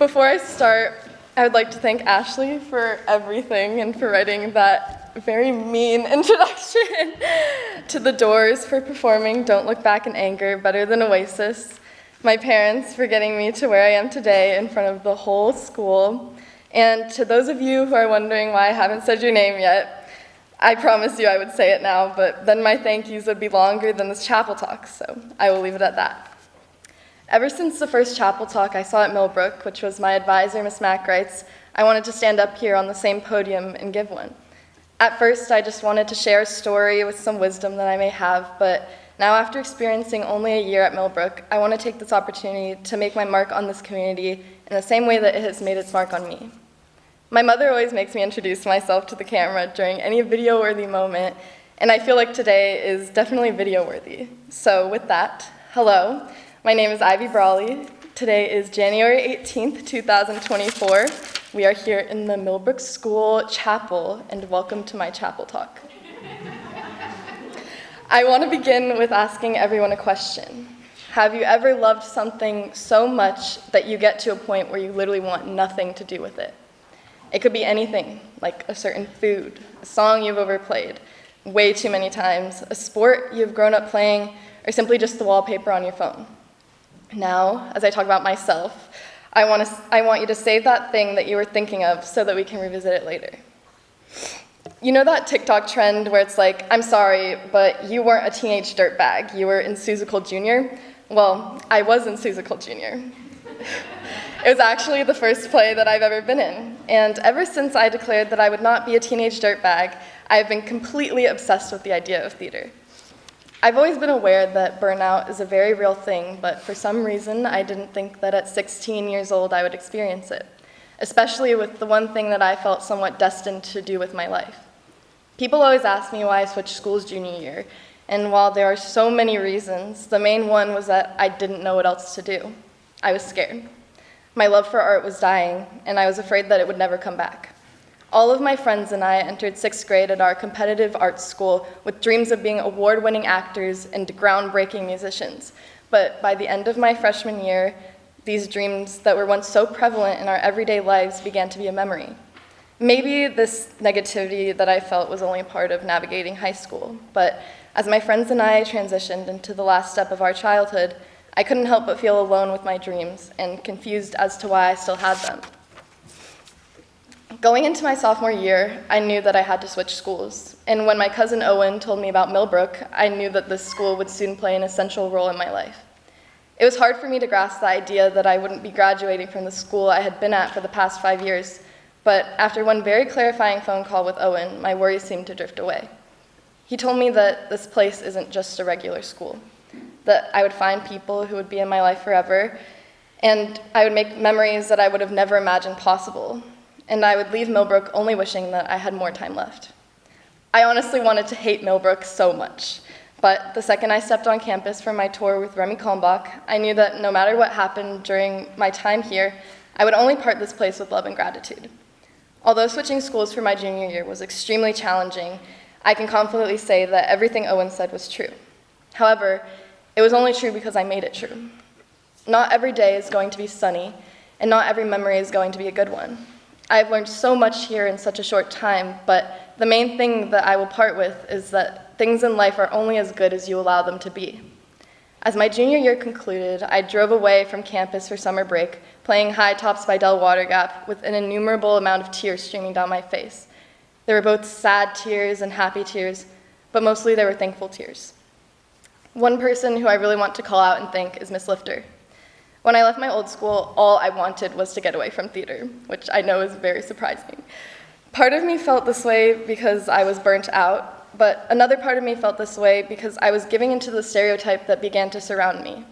Before I start, I would like to thank Ashley for everything and for writing that very mean introduction to The Doors, for performing Don't Look Back in Anger better than Oasis, my parents for getting me to where I am today in front of the whole school, and to those of you who are wondering why I haven't said your name yet, I promise you I would say it now, but then my thank yous would be longer than this chapel talk, so I will leave it at that. Ever since the first chapel talk I saw at Millbrook, which was my advisor, Miss Mack writes, I wanted to stand up here on the same podium and give one. At first, I just wanted to share a story with some wisdom that I may have, but now after experiencing only a year at Millbrook, I want to take this opportunity to make my mark on this community in the same way that it has made its mark on me. My mother always makes me introduce myself to the camera during any video-worthy moment, and I feel like today is definitely video-worthy. So with that, hello. My name is Ivy Brawley. Today is January 18th, 2024. We are here in the Millbrook School Chapel, and welcome to my chapel talk. I want to begin with asking everyone a question. Have you ever loved something so much that you get to a point where you literally want nothing to do with it? It could be anything, like a certain food, a song you've overplayed way too many times, a sport you've grown up playing, or simply just the wallpaper on your phone. Now, as I talk about myself, I want you to save that thing that you were thinking of so that we can revisit it later. You know that TikTok trend where it's like, I'm sorry, but you weren't a teenage dirtbag. You were in Seussical Jr.? Well, I was in Seussical Jr. It was actually the first play that I've ever been in. And ever since I declared that I would not be a teenage dirtbag, I have been completely obsessed with the idea of theater. I've always been aware that burnout is a very real thing, but for some reason, I didn't think that at 16 years old I would experience it, especially with the one thing that I felt somewhat destined to do with my life. People always ask me why I switched schools junior year, and while there are so many reasons, the main one was that I didn't know what else to do. I was scared. My love for art was dying, and I was afraid that it would never come back. All of my friends and I entered 6th grade at our competitive art school with dreams of being award-winning actors and groundbreaking musicians. But by the end of my freshman year, these dreams that were once so prevalent in our everyday lives began to be a memory. Maybe this negativity that I felt was only a part of navigating high school, but as my friends and I transitioned into the last step of our childhood, I couldn't help but feel alone with my dreams and confused as to why I still had them. Going into my sophomore year, I knew that I had to switch schools, and when my cousin Owen told me about Millbrook, I knew that this school would soon play an essential role in my life. It was hard for me to grasp the idea that I wouldn't be graduating from the school I had been at for the past 5 years, but after one very clarifying phone call with Owen, my worries seemed to drift away. He told me that this place isn't just a regular school, that I would find people who would be in my life forever, and I would make memories that I would have never imagined possible. And I would leave Millbrook only wishing that I had more time left. I honestly wanted to hate Millbrook so much, but the second I stepped on campus for my tour with Remy Kalmbach, I knew that no matter what happened during my time here, I would only part this place with love and gratitude. Although switching schools for my junior year was extremely challenging, I can confidently say that everything Owen said was true. However, it was only true because I made it true. Not every day is going to be sunny, and not every memory is going to be a good one. I've learned so much here in such a short time, but the main thing that I will part with is that things in life are only as good as you allow them to be. As my junior year concluded, I drove away from campus for summer break, playing High Tops by Del Water Gap with an innumerable amount of tears streaming down my face. There were both sad tears and happy tears, but mostly they were thankful tears. One person who I really want to call out and thank is Miss Lifter. When I left my old school, all I wanted was to get away from theater, which I know is very surprising. Part of me felt this way because I was burnt out, but another part of me felt this way because I was giving into the stereotype that began to surround me.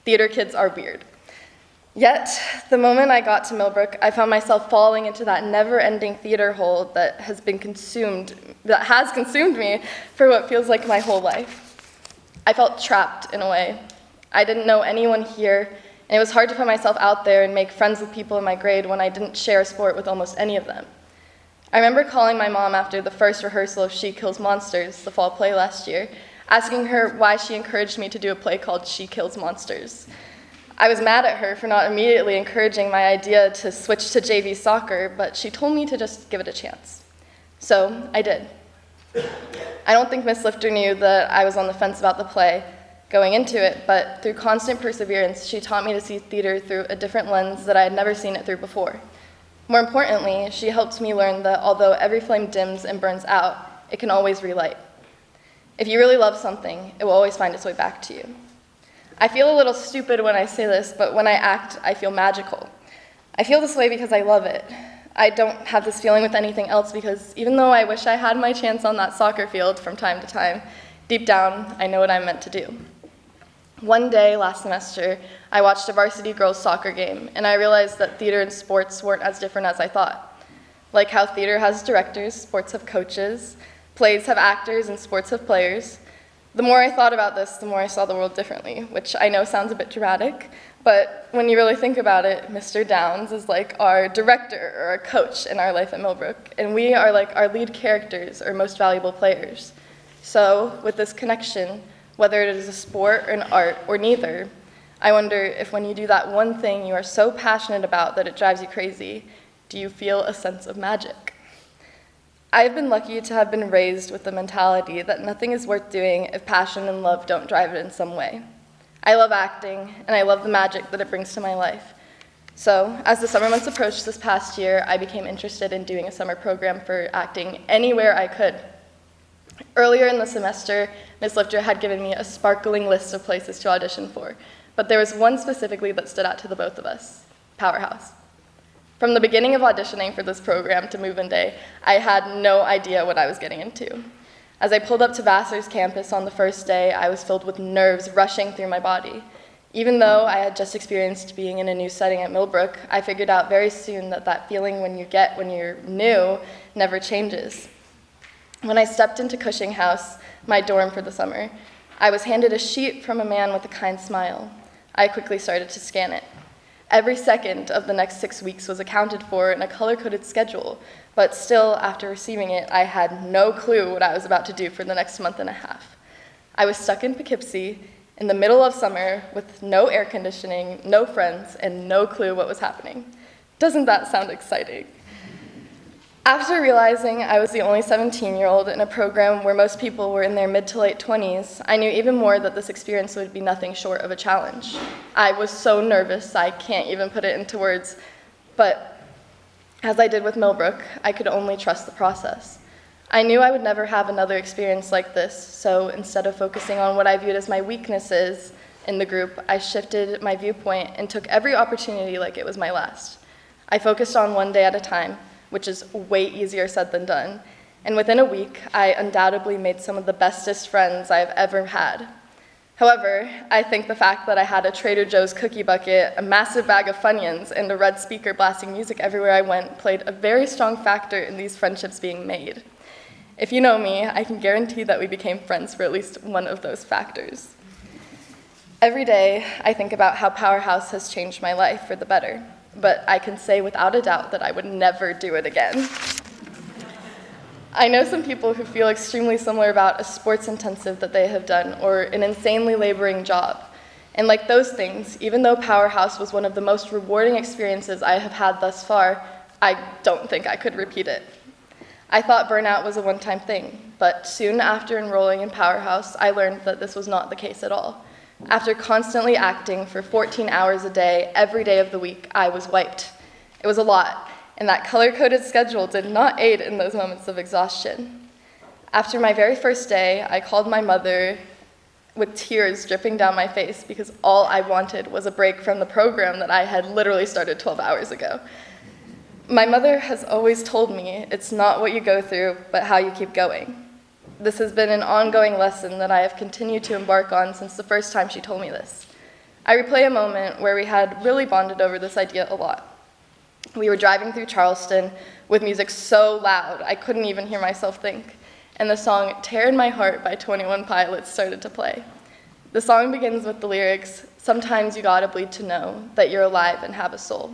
Theater kids are weird. Yet, the moment I got to Millbrook, I found myself falling into that never-ending theater hole that has consumed me for what feels like my whole life. I felt trapped in a way. I didn't know anyone here, and it was hard to put myself out there and make friends with people in my grade when I didn't share a sport with almost any of them. I remember calling my mom after the first rehearsal of She Kills Monsters, the fall play last year, asking her why she encouraged me to do a play called She Kills Monsters. I was mad at her for not immediately encouraging my idea to switch to JV soccer, but she told me to just give it a chance. So I did. I don't think Miss Lifter knew that I was on the fence about the play going into it, but through constant perseverance, she taught me to see theater through a different lens that I had never seen it through before. More importantly, she helped me learn that although every flame dims and burns out, it can always relight. If you really love something, it will always find its way back to you. I feel a little stupid when I say this, but when I act, I feel magical. I feel this way because I love it. I don't have this feeling with anything else because even though I wish I had my chance on that soccer field from time to time, deep down, I know what I'm meant to do. One day last semester, I watched a varsity girls soccer game, and I realized that theater and sports weren't as different as I thought. Like how theater has directors, sports have coaches, plays have actors, and sports have players. The more I thought about this, the more I saw the world differently, which I know sounds a bit dramatic, but when you really think about it, Mr. Downs is like our director or our coach in our life at Millbrook, and we are like our lead characters or most valuable players. So, with this connection, whether it is a sport or an art or neither, I wonder if when you do that one thing you are so passionate about that it drives you crazy, do you feel a sense of magic? I've been lucky to have been raised with the mentality that nothing is worth doing if passion and love don't drive it in some way. I love acting, and I love the magic that it brings to my life. So, as the summer months approached this past year, I became interested in doing a summer program for acting anywhere I could. Earlier in the semester, Ms. Lifter had given me a sparkling list of places to audition for, but there was one specifically that stood out to the both of us, Powerhouse. From the beginning of auditioning for this program to move-in day, I had no idea what I was getting into. As I pulled up to Vassar's campus on the first day, I was filled with nerves rushing through my body. Even though I had just experienced being in a new setting at Millbrook, I figured out very soon that that feeling when you get when you're new never changes. When I stepped into Cushing House, my dorm for the summer, I was handed a sheet from a man with a kind smile. I quickly started to scan it. Every second of the next 6 weeks was accounted for in a color-coded schedule, but still, after receiving it, I had no clue what I was about to do for the next month and a half. I was stuck in Poughkeepsie in the middle of summer with no air conditioning, no friends, and no clue what was happening. Doesn't that sound exciting? After realizing I was the only 17-year-old in a program where most people were in their mid to late 20s, I knew even more that this experience would be nothing short of a challenge. I was so nervous, I can't even put it into words, but as I did with Millbrook, I could only trust the process. I knew I would never have another experience like this, so instead of focusing on what I viewed as my weaknesses in the group, I shifted my viewpoint and took every opportunity like it was my last. I focused on one day at a time, which is way easier said than done. And within a week, I undoubtedly made some of the bestest friends I've ever had. However, I think the fact that I had a Trader Joe's cookie bucket, a massive bag of Funyuns, and a red speaker blasting music everywhere I went played a very strong factor in these friendships being made. If you know me, I can guarantee that we became friends for at least one of those factors. Every day, I think about how Powerhouse has changed my life for the better. But I can say without a doubt that I would never do it again. I know some people who feel extremely similar about a sports intensive that they have done or an insanely laboring job. And like those things, even though Powerhouse was one of the most rewarding experiences I have had thus far, I don't think I could repeat it. I thought burnout was a one-time thing, but soon after enrolling in Powerhouse, I learned that this was not the case at all. After constantly acting for 14 hours a day, every day of the week, I was wiped. It was a lot, and that color-coded schedule did not aid in those moments of exhaustion. After my very first day, I called my mother with tears dripping down my face because all I wanted was a break from the program that I had literally started 12 hours ago. My mother has always told me it's not what you go through, but how you keep going. This has been an ongoing lesson that I have continued to embark on since the first time she told me this. I replay a moment where we had really bonded over this idea a lot. We were driving through Charleston with music so loud I couldn't even hear myself think, and the song "Tear in My Heart" by 21 Pilots started to play. The song begins with the lyrics, "Sometimes you gotta bleed to know that you're alive and have a soul."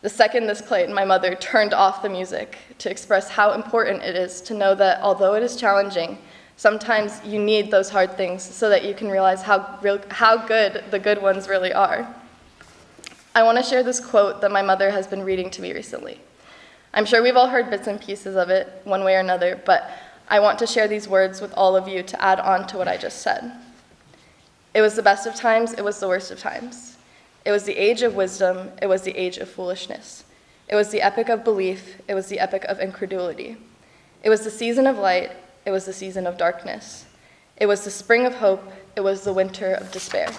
The second this played, my mother turned off the music to express how important it is to know that although it is challenging, Sometimes you need those hard things so that you can realize how good the good ones really are. I want to share this quote that my mother has been reading to me recently. I'm sure we've all heard bits and pieces of it, one way or another, but I want to share these words with all of you to add on to what I just said. It was the best of times, it was the worst of times. It was the age of wisdom, it was the age of foolishness. It was the epoch of belief, it was the epoch of incredulity. It was the season of light, it was the season of darkness. It was the spring of hope, it was the winter of despair.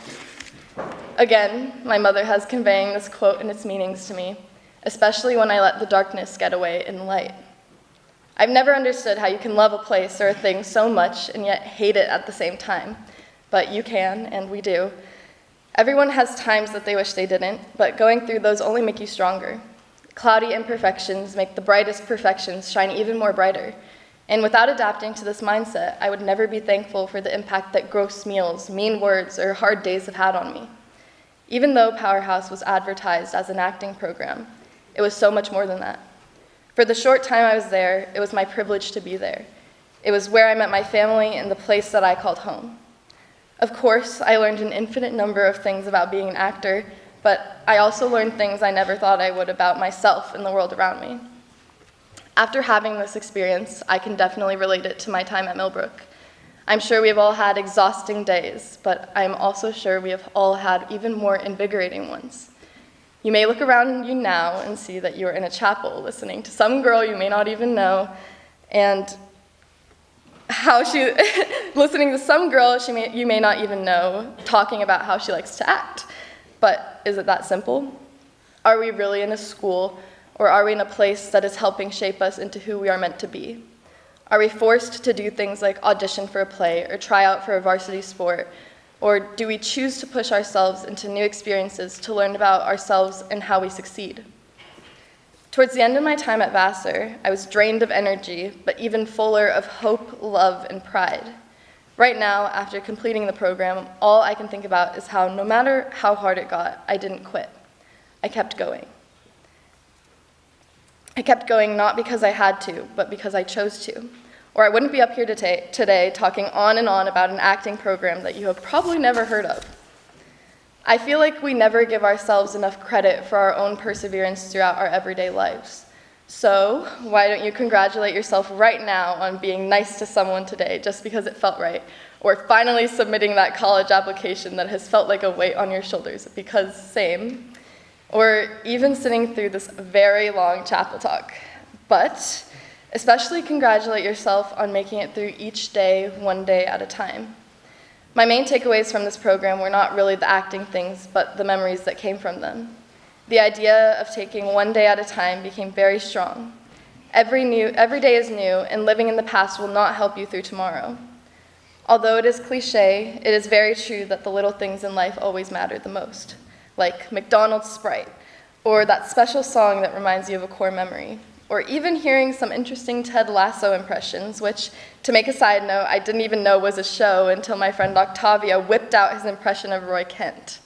Again, my mother has conveying this quote and its meanings to me, especially when I let the darkness get away in the light. I've never understood how you can love a place or a thing so much and yet hate it at the same time, but you can, and we do. Everyone has times that they wish they didn't, but going through those only make you stronger. Cloudy imperfections make the brightest perfections shine even more brighter. And without adapting to this mindset, I would never be thankful for the impact that gross meals, mean words, or hard days have had on me. Even though Powerhouse was advertised as an acting program, it was so much more than that. For the short time I was there, it was my privilege to be there. It was where I met my family and the place that I called home. Of course, I learned an infinite number of things about being an actor, but I also learned things I never thought I would about myself and the world around me. After having this experience, I can definitely relate it to my time at Millbrook. I'm sure we've all had exhausting days, but I'm also sure we have all had even more invigorating ones. You may look around you now and see that you are in a chapel listening to some girl you may not even know, and listening to some girl you may not even know talking about how she likes to act. But is it that simple? Are we really in a school, or are we in a place that is helping shape us into who we are meant to be? Are we forced to do things like audition for a play or try out for a varsity sport? Or do we choose to push ourselves into new experiences to learn about ourselves and how we succeed? Towards the end of my time at Vassar, I was drained of energy, but even fuller of hope, love, and pride. Right now, after completing the program, all I can think about is how no matter how hard it got, I didn't quit. I kept going. I kept going not because I had to, but because I chose to. Or I wouldn't be up here today talking on and on about an acting program that you have probably never heard of. I feel like we never give ourselves enough credit for our own perseverance throughout our everyday lives. So why don't you congratulate yourself right now on being nice to someone today just because it felt right, or finally submitting that college application that has felt like a weight on your shoulders because same, or even sitting through this very long chapel talk. But especially congratulate yourself on making it through each day, one day at a time. My main takeaways from this program were not really the acting things, but the memories that came from them. The idea of taking one day at a time became very strong. Every day is new, and living in the past will not help you through tomorrow. Although it is cliche, it is very true that the little things in life always matter the most, like McDonald's Sprite, or that special song that reminds you of a core memory, or even hearing some interesting Ted Lasso impressions, which, to make a side note, I didn't even know was a show until my friend Octavia whipped out his impression of Roy Kent.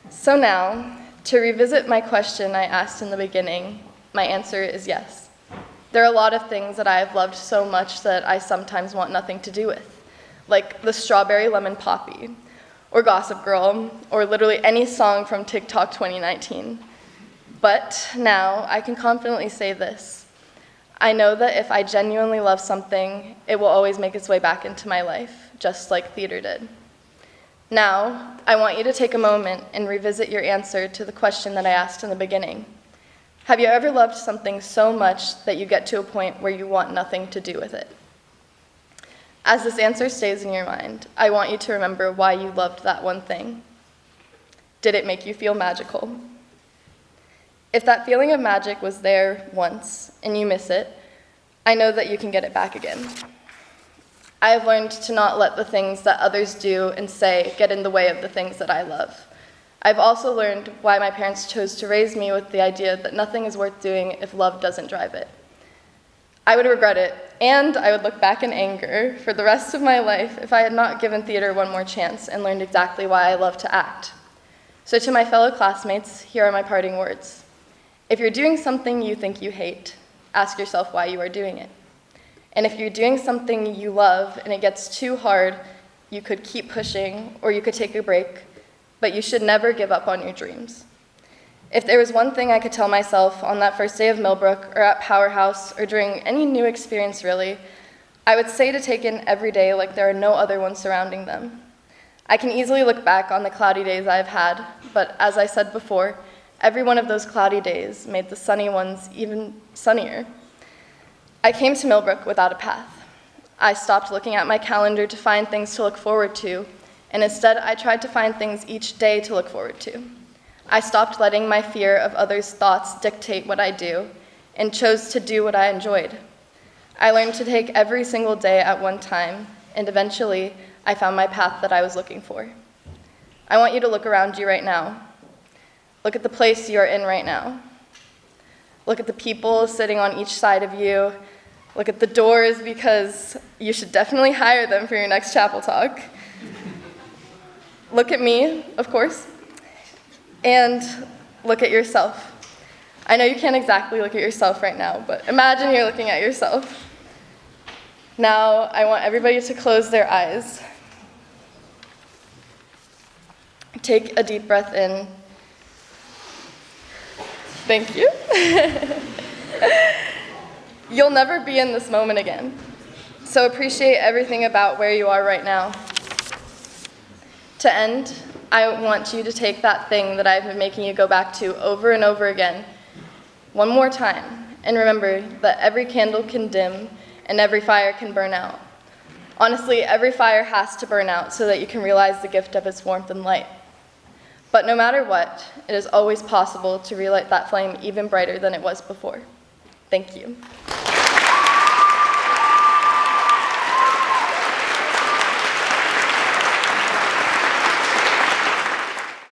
So now, to revisit my question I asked in the beginning, my answer is yes. There are a lot of things that I have loved so much that I sometimes want nothing to do with, like the Strawberry Lemon Poppy, or Gossip Girl, or literally any song from TikTok 2019. But now I can confidently say this. I know that if I genuinely love something, it will always make its way back into my life, just like theater did. Now, I want you to take a moment and revisit your answer to the question that I asked in the beginning. Have you ever loved something so much that you get to a point where you want nothing to do with it? As this answer stays in your mind, I want you to remember why you loved that one thing. Did it make you feel magical? If that feeling of magic was there once and you miss it, I know that you can get it back again. I have learned to not let the things that others do and say get in the way of the things that I love. I've also learned why my parents chose to raise me with the idea that nothing is worth doing if love doesn't drive it. I would regret it, and I would look back in anger for the rest of my life if I had not given theater one more chance and learned exactly why I love to act. So to my fellow classmates, here are my parting words. If you're doing something you think you hate, ask yourself why you are doing it. And if you're doing something you love and it gets too hard, you could keep pushing or you could take a break, but you should never give up on your dreams. If there was one thing I could tell myself on that first day of Millbrook or at Powerhouse or during any new experience really, I would say to take in every day like there are no other ones surrounding them. I can easily look back on the cloudy days I've had, but as I said before, every one of those cloudy days made the sunny ones even sunnier. I came to Millbrook without a path. I stopped looking at my calendar to find things to look forward to, and instead I tried to find things each day to look forward to. I stopped letting my fear of others' thoughts dictate what I do, and chose to do what I enjoyed. I learned to take every single day at one time, and eventually I found my path that I was looking for. I want you to look around you right now. Look at the place you are in right now. Look at the people sitting on each side of you. Look at the doors, because you should definitely hire them for your next chapel talk. Look at me, of course, and look at yourself. I know you can't exactly look at yourself right now, but imagine you're looking at yourself. Now, I want everybody to close their eyes. Take a deep breath in. Thank you. You'll never be in this moment again, so appreciate everything about where you are right now. To end, I want you to take that thing that I've been making you go back to over and over again, one more time, and remember that every candle can dim and every fire can burn out. Honestly, every fire has to burn out so that you can realize the gift of its warmth and light. But no matter what, it is always possible to relight that flame even brighter than it was before. Thank you.